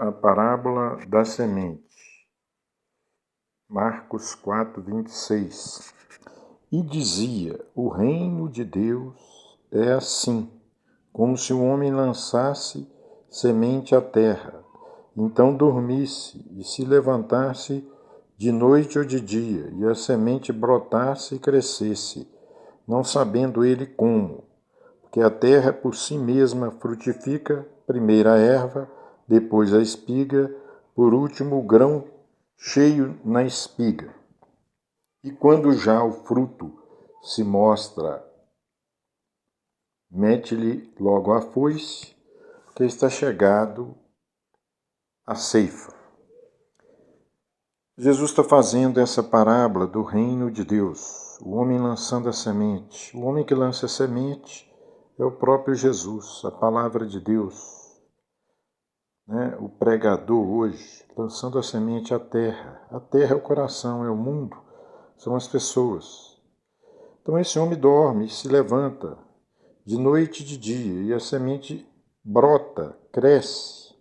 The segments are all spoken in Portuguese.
a parábola da semente. Marcos 4:26. E dizia: o reino de Deus é assim, como se um homem lançasse semente à terra, então dormisse e se levantasse de noite ou de dia, e a semente brotasse e crescesse, não sabendo ele como, porque a terra por si mesma frutifica, primeiro a erva, depois a espiga, por último o grão cheio na espiga. E quando já o fruto se mostra, mete-lhe logo a foice, que está chegado a ceifa. Jesus está fazendo essa parábola do reino de Deus, o homem lançando a semente. O homem que lança a semente é o próprio Jesus, a palavra de Deus. O pregador hoje, lançando a semente à terra. A terra é o coração, é o mundo, são as pessoas. Então esse homem dorme e se levanta de noite e de dia, e a semente brota, cresce,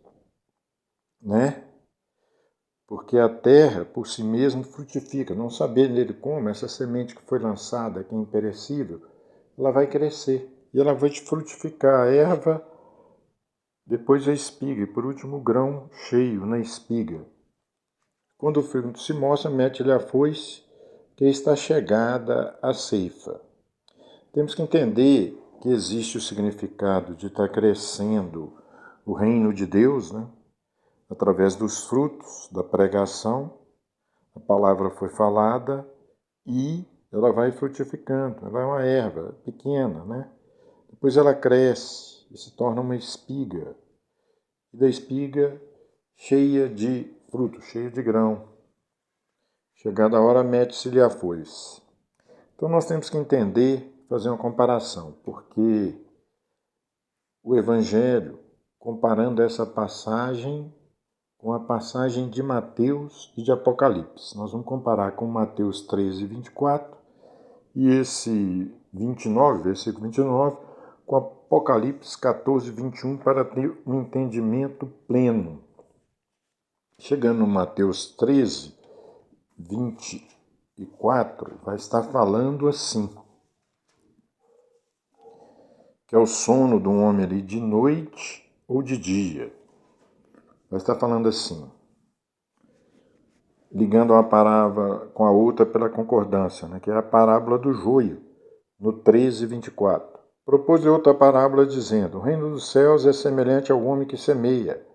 Porque a terra, por si mesma, frutifica. Não sabendo ele como, essa semente que foi lançada, que é imperecível, ela vai crescer e ela vai frutificar a erva, depois a espiga e, por último, o grão cheio na espiga. Quando o fruto se mostra, mete-lhe a foice, que está chegada a ceifa. Temos que entender que existe o significado de estar crescendo o reino de Deus, através dos frutos da pregação. A palavra foi falada e ela vai frutificando. Ela é uma erva pequena, Depois ela cresce e se torna uma espiga. E da espiga cheia de fruto, cheia de grão. Chegada a hora, mete-se-lhe a foice. Então nós temos que entender, fazer uma comparação, porque o Evangelho, comparando essa passagem com a passagem de Mateus e de Apocalipse. Nós vamos comparar com Mateus 13:24 e esse 29, versículo 29, com Apocalipse 14:21 para ter um entendimento pleno. Chegando no Mateus 13:24, vai estar falando assim, que é o sono de um homem ali de noite ou de dia. Vai estar falando assim, ligando uma parábola com a outra pela concordância, que é a parábola do joio, no 13:24. Propôs outra parábola dizendo: o reino dos céus é semelhante ao homem que semeia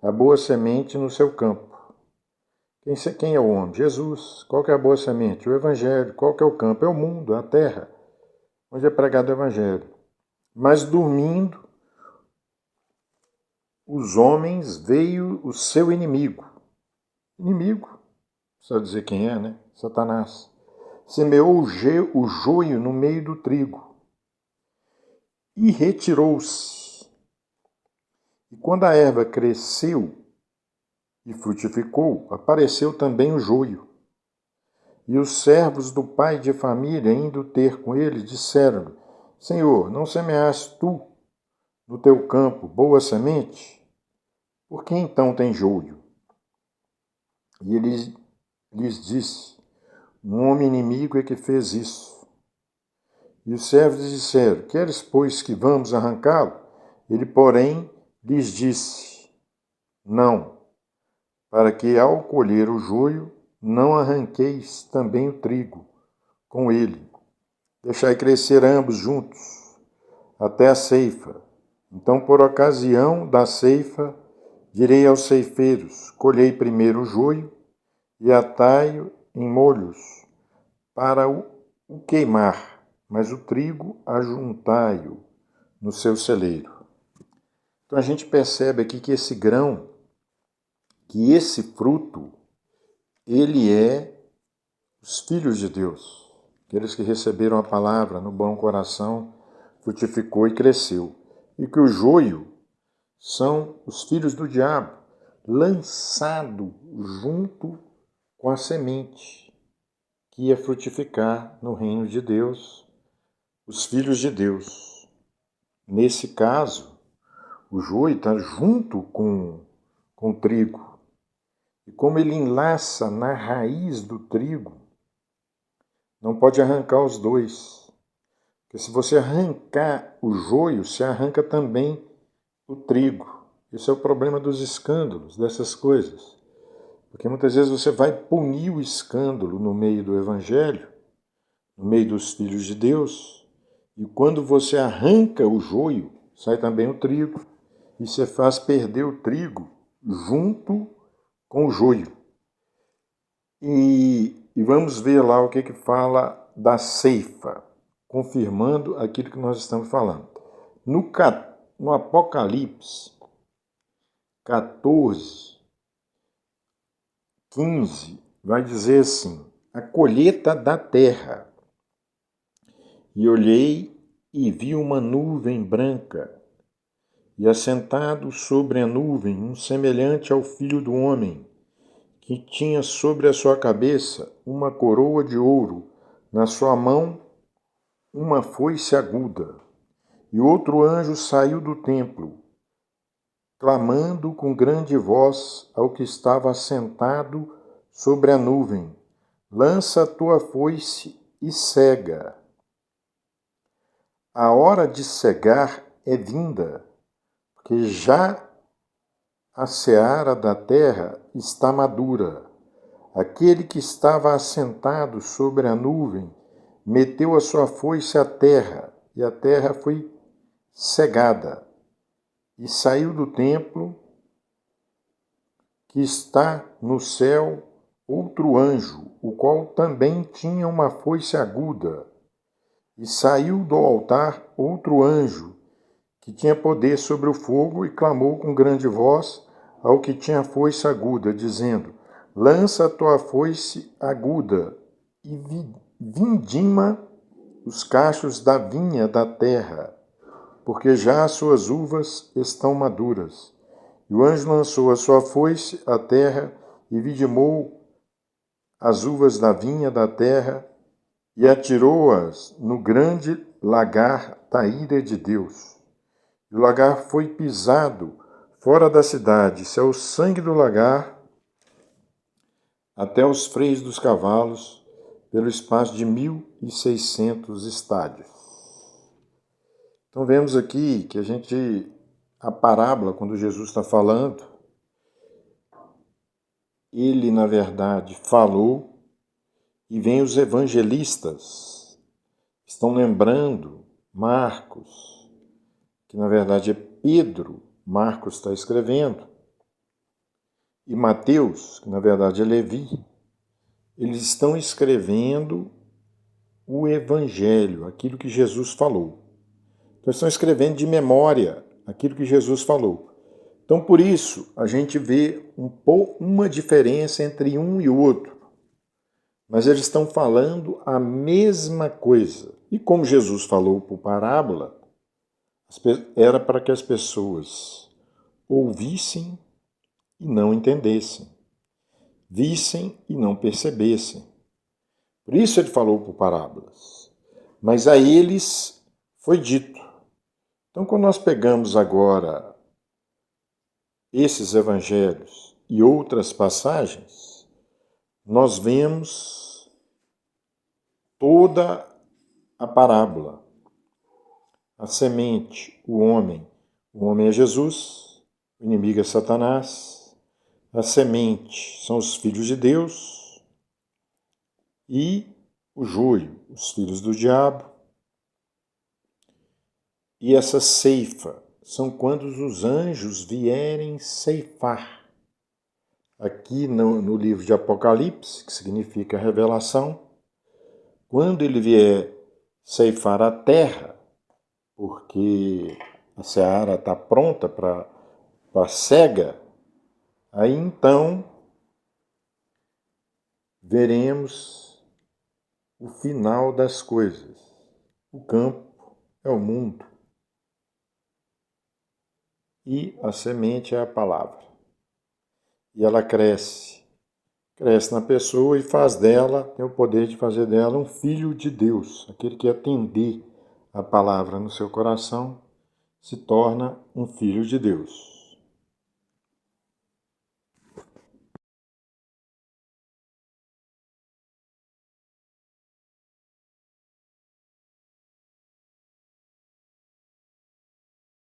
a boa semente no seu campo. Quem é o homem? Jesus. Qual que é a boa semente? O Evangelho. Qual que é o campo? É o mundo, a terra, onde é pregado o Evangelho. Mas dormindo, os homens, veio o seu inimigo. Inimigo, precisa dizer quem é, Satanás. Semeou o joio no meio do trigo e retirou-se. E quando a erva cresceu e frutificou, apareceu também o joio. E os servos do pai de família, indo ter com ele, disseram-lhe: Senhor, não semeaste tu no teu campo boa semente? Por que então tem joio? E ele lhes disse: um homem inimigo é que fez isso. E os servos disseram: queres, pois, que vamos arrancá-lo? Ele, porém, lhes disse: não, para que ao colher o joio, não arranqueis também o trigo com ele. Deixai crescer ambos juntos, até a ceifa. Então, por ocasião da ceifa, direi aos ceifeiros: colhei primeiro o joio e atai-o em molhos para o queimar, mas o trigo ajuntai-o no seu celeiro. Então a gente percebe aqui que esse grão, que esse fruto, ele é os filhos de Deus. Aqueles que receberam a palavra no bom coração, frutificou e cresceu. E que o joio são os filhos do diabo, lançado junto com a semente, que ia frutificar no reino de Deus, os filhos de Deus. Nesse caso, o joio está junto com com o trigo. E como ele enlaça na raiz do trigo, não pode arrancar os dois. Porque se você arrancar o joio, você arranca também o trigo. Esse é o problema dos escândalos, dessas coisas. Porque muitas vezes você vai punir o escândalo no meio do Evangelho, no meio dos filhos de Deus, e quando você arranca o joio, sai também o trigo, e você faz perder o trigo junto com o joio. E vamos ver lá o que fala da ceifa, confirmando aquilo que nós estamos falando. No Apocalipse 14, 15, vai dizer assim: a colheita da terra. E olhei e vi uma nuvem branca, e assentado sobre a nuvem, um semelhante ao Filho do Homem, que tinha sobre a sua cabeça uma coroa de ouro, na sua mão uma foice aguda. E outro anjo saiu do templo, clamando com grande voz ao que estava assentado sobre a nuvem: lança a tua foice e cega. A hora de cegar é vinda, porque já a seara da terra está madura. Aquele que estava assentado sobre a nuvem meteu a sua foice à terra, e a terra foi cegada. E saiu do templo que está no céu outro anjo, o qual também tinha uma foice aguda. E saiu do altar outro anjo, que tinha poder sobre o fogo, e clamou com grande voz ao que tinha foice aguda, dizendo: lança a tua foice aguda e vindima os cachos da vinha da terra, porque já as suas uvas estão maduras. E o anjo lançou a sua foice à terra e vindimou as uvas da vinha da terra e atirou-as no grande lagar da ira de Deus. E o lagar foi pisado fora da cidade, saiu o sangue do lagar até os freios dos cavalos, pelo espaço de 1.600 estádios. Então vemos aqui que a parábola, quando Jesus está falando, ele na verdade falou, e vem os evangelistas, estão lembrando Marcos, que na verdade é Pedro, Marcos está escrevendo, e Mateus, que na verdade é Levi, eles estão escrevendo o Evangelho, aquilo que Jesus falou. Então estão escrevendo de memória aquilo que Jesus falou. Então por isso a gente vê uma diferença entre um e o outro. Mas eles estão falando a mesma coisa. E como Jesus falou por parábola, era para que as pessoas ouvissem e não entendessem, vissem e não percebessem. Por isso ele falou por parábolas. Mas a eles foi dito. Então, quando nós pegamos agora esses evangelhos e outras passagens, nós vemos toda a parábola. A semente, o homem é Jesus, o inimigo é Satanás, a semente são os filhos de Deus e o joio, os filhos do diabo. E essa ceifa são quando os anjos vierem ceifar. Aqui no livro de Apocalipse, que significa revelação, quando ele vier ceifar a terra, porque a seara está pronta para a cega, aí então veremos o final das coisas. O campo é o mundo e a semente é a palavra. E ela cresce na pessoa e tem o poder de fazer dela um filho de Deus. Aquele que atender a palavra no seu coração se torna um filho de Deus.